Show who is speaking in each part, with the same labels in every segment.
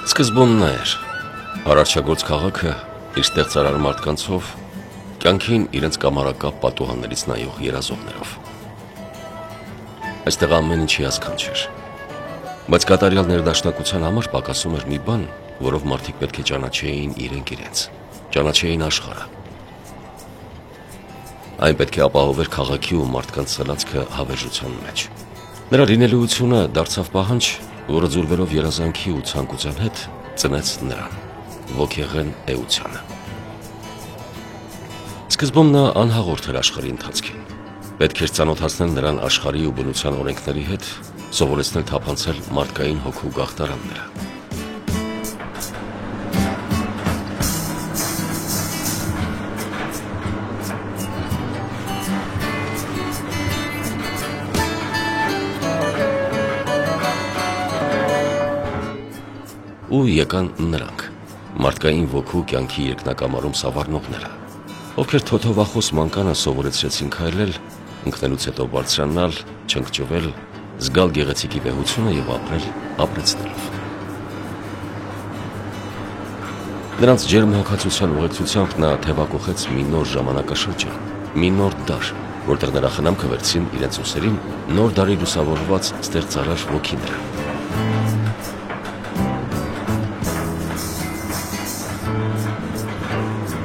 Speaker 1: Սկզբում նա էր, Արարչագործ քաղաքը իր ստեղծարար մարդկանցով, կյանքին իրենց կամարակապ պատուհաններից նայող երազողներով։ Այստեղ ամեն ինչ հիասքանչ էր, բայց կատարյալ ներդաշնակության համար պակասում էր մի բան, որով մարդիկ պետք է ճանաչեին իրենք իրենց, ճանաչեին աշխարհը։ Այն պետք է ապահովեր քաղաքի ու մարդկանց սլացքը հավերժության մեջ։ Նրա լինելիությունը դարձավ պահանջ, որը ձուլվելով երազանքի ու ցանկության հետ ծնեց նրան, ոգեղեն էությանը։ Սկզբում նա անհաղորդ էր աշխարհի ընթացքին։ Պետք էր ծանոթացնել նրան աշխարհի ու բնության օրենքների հետ, սովորեցնել թափանցել մարդկային հոգու գաղթարանները։ Ու եկան նրանք, մարդկային ոգու կյանքի երկնակամարում սավառնողները, ովքեր թոթովախոս մանկանը սովորեցրեցին քայլել, ընկնելուց հետո բարձրանալ, չնկճվել, զգալ գեղեցիկի վեհությունը եւ ապրել ապրեցնելով։ Նրանց ջերմ հոգացության ուղեկցությամբ նա թևակողեց մի նոր ժամանակաշրջան, մի նոր դար, որտեղ նրա խնամքը վերցին իրենց ուսերին նոր դարի լուսավորված ստեղծարար ոգիները։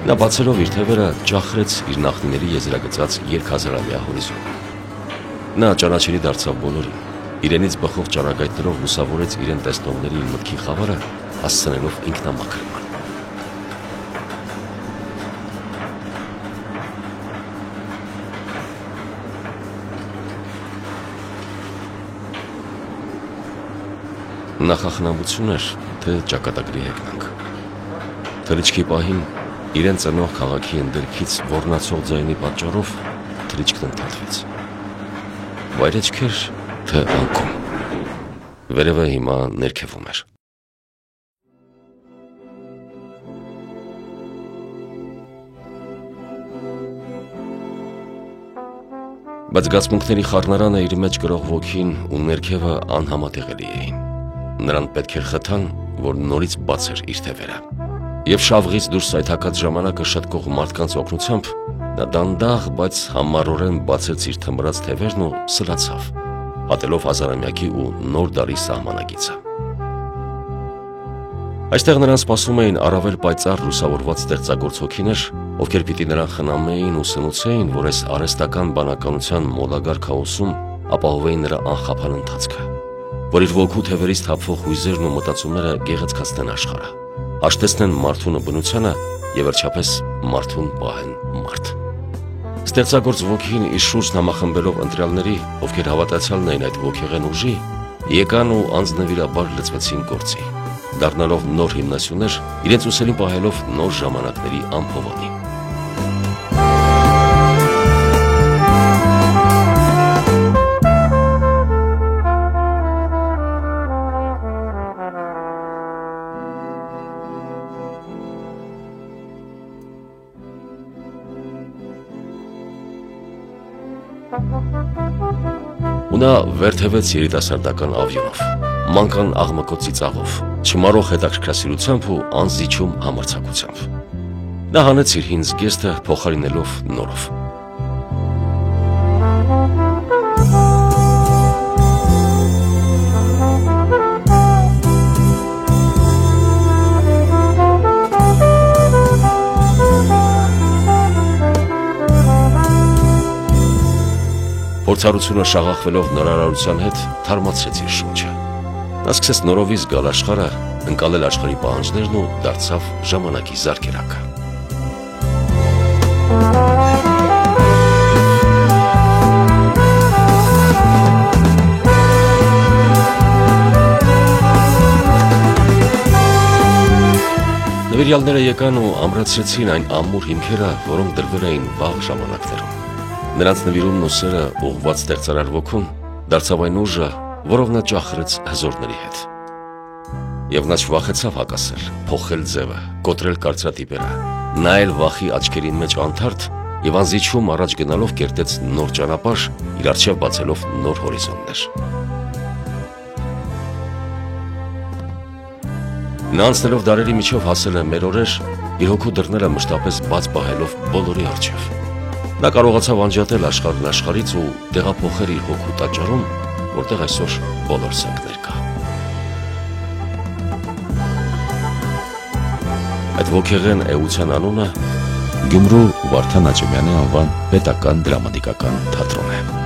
Speaker 1: Նա բացելով իր թևերը ճախրեց իր նախնիների եզրագծած երկհազարամյա հորիզոնը։ Նա ճանաչելի դարձավ բոլորին, իրենից բխող ճառագայթներով լուսավորեց իրեն տեսնողների մտքի խավարը, հասցնելով ինքնամաքրման։ Նախախնամություն էր, թե ճակատագրի հեգնանք։ Թռիչքի պահին իրեն ծնող քաղաքի ընդերքից ոռնացող ձայնի պատճառով թռիչքն ընդհատվեց։ Վայրեջք էր, թե անկում։ Վերևը հիմա ներքևում էր։ Բայց զգացմունքների խառնարանը իր մեջ կրող ոգին ու ներքևը անհամատեղելի էին։ Նրան պետք էր խթան, որ նորից բաց էր իր թևերը։ Եվ շավղից դուրս սայթաքած ժամանակը շտկող մարդկանց օգնությամբ նա դանդաղ, բայց համառորեն բացեց իր թմրած թևերն ու սլացավ, հատելով հազարամյակի ու նոր դարի սահմանագիծը։ Այստեղ նրան սպասում էին առավել պայծառ լուսավորված ստեղծագործ հոգիներ, ովքեր պիտի նրան խնամեին ու սնուցեին, որ այս արհեստական բանականության մոլագար քաոսում ապահովեին նրա անխափան ընթացքը, որ իր ոգու թևերից թափվող հույզերն ու մտածումները գեղեցկացնեն աշխարհը, հաշտեցնեն մարդուն ու բնությանը եւ վերջապես մարդուն պահեն մարդ։ Ստեղծագործ ոգին իր շուրջ համախմբելով ընտրյալների, ովքեր հավատացյալն էին այդ ոգեղեն ուժի, եկան ու անձնվիրաբար լծվեցին գործի, դառնալով նոր հիմնասյուներ, իրենց ուսերին պահելով նոր ժամանակների ամփոփանի։ Ու նա վերթևեց երիտասարդական ավյունով, մանկան աղմկոտ ծիծաղով, չմարող հետաքրքրասիրությամբ ու անզիջում համարձակությամբ։ Նա հանեց իր հին զգեստը, փոխարինելով նորով։ Փորձառությունը շաղախվելով նորարարության հետ թարմացրեց իր շունչը։ Նա սկսեց նորովի զգալ աշխարհը, ընկալել աշխարհի պահանջներն ու դարձավ ժամանակի զարկերակը։ Նվիրյալները եկան ու ամրացրեցին այն ամուր հիմքերը, որոնք դրվել էին վաղ ժամանակներում։ Նրանց նվիրումն ու սերը ուղղված ստեղծարար ոգուն դարձավ այն ուժը, որով նա ճախրեց հզորների հետ։ Եվ նա չվախեցավ հակասել, փոխել ձևը, կոտրել կարծրատիպերը, նայել վախի աչքերին մեջ անթարթ եւ անզիջում առաջ գնալով կերտեց նոր ճանապարհ, իր առջև բացելով նոր հորիզոններ։ Նա անցնելով դարերի միջով հասել է մեր օրեր, իր հոգու դռները մշտապես բաց պահելով բոլորի առջև։ Նա կարողացավ անջատել աշխարհն աշխարհից ու տեղափոխել իր հոգու տաճարում, որտեղ այսօր բոլոր սենքներ կա։ Այդ ոգեղեն էության անունը Գյումրու Վարդան Աճեմյանի անվան պետական դրամատիկական թատրոն է։